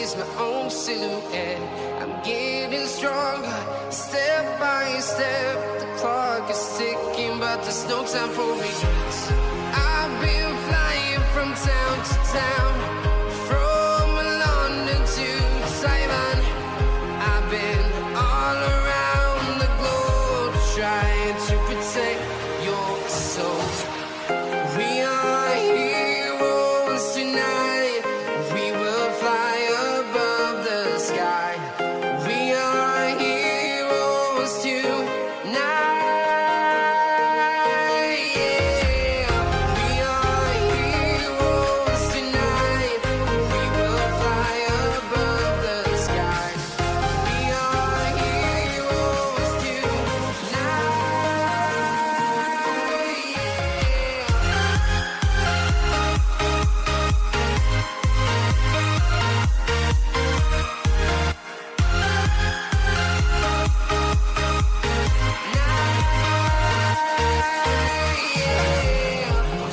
notice my own silhouette. I'm getting stronger, step by step. The clock is ticking, but there's no time for me. I've been flying from town to town, from London to Taiwan. I've been all around the globe, trying to protect your soul. We are heroes tonight. We will fly above the sky. We are heroes tonight. Yeah. We are heroes tonight. We will fly above the sky. We are heroes tonight.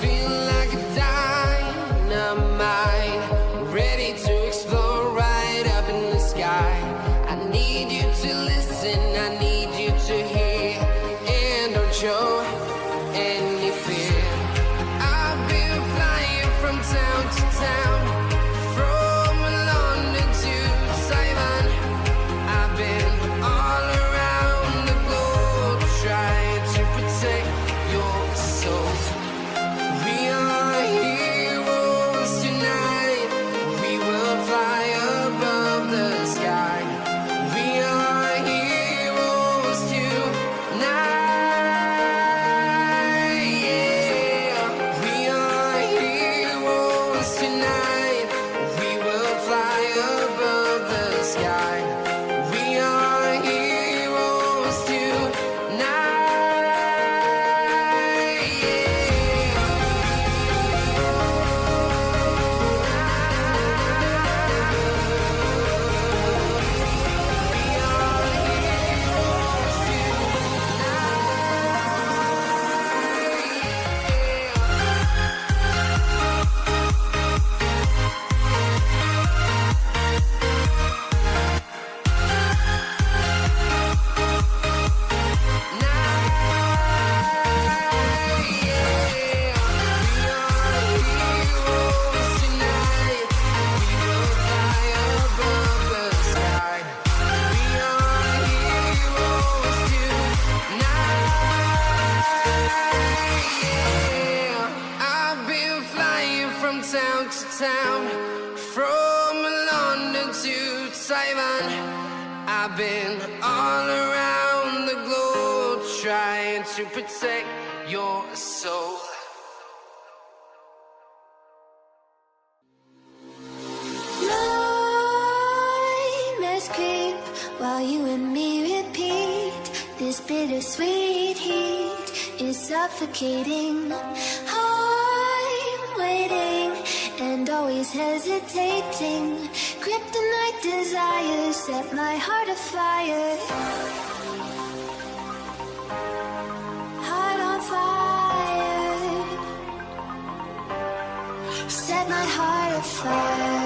Feel like a dynamite, ready to explode right up in the sky. I need you to listen, I need you to hear, and don't show any fear. I've been flying from town to town, from London to Taiwan. I've been all around the globe, trying to protect your soul. We are heroes tonight. We will fly above the sky. We are heroes tonight. Yeah. We are heroes tonight. We will fly above the sky. We are heroes I've been flying from town to town, from London to Taiwan. I've been all around the globe, trying to protect your soul. Nightmares creep while you and me repeat. This bittersweet heat is suffocating. I'm waiting and always hesitating. Kryptonite desires set my heart afire. Heart on fire. Set my heart afire.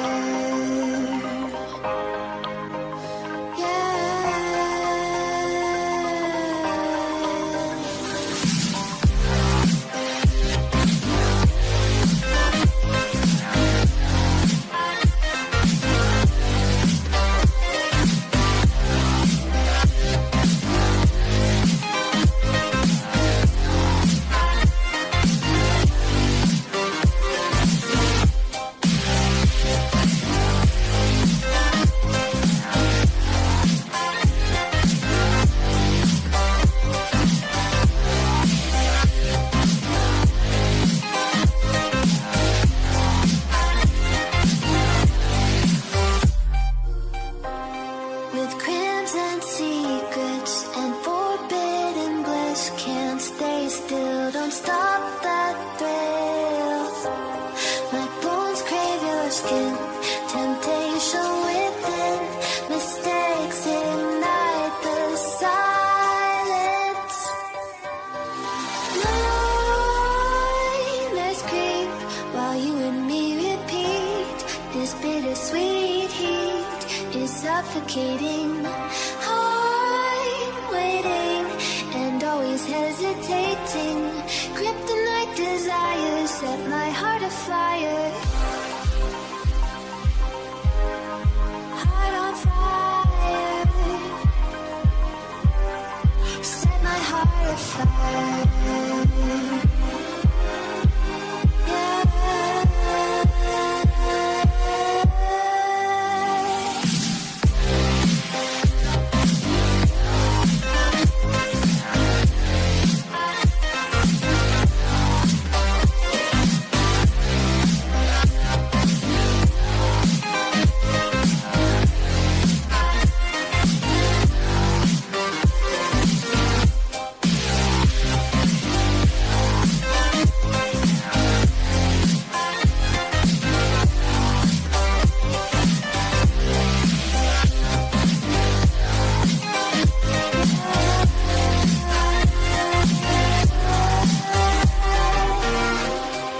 With crimson secrets and forbidden bliss, can't stay still, don't stop that thrill. My bones crave your skin, temptation within, mistakes ignite the silence. Nightmares creep while you and me repeat. This bittersweet heat suffocating. I'm waiting and always hesitating. Kryptonite desires set my heart afire. Heart on fire. Set my heart afire.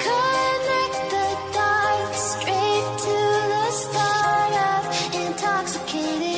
Connect the dark straight to the start of intoxicating.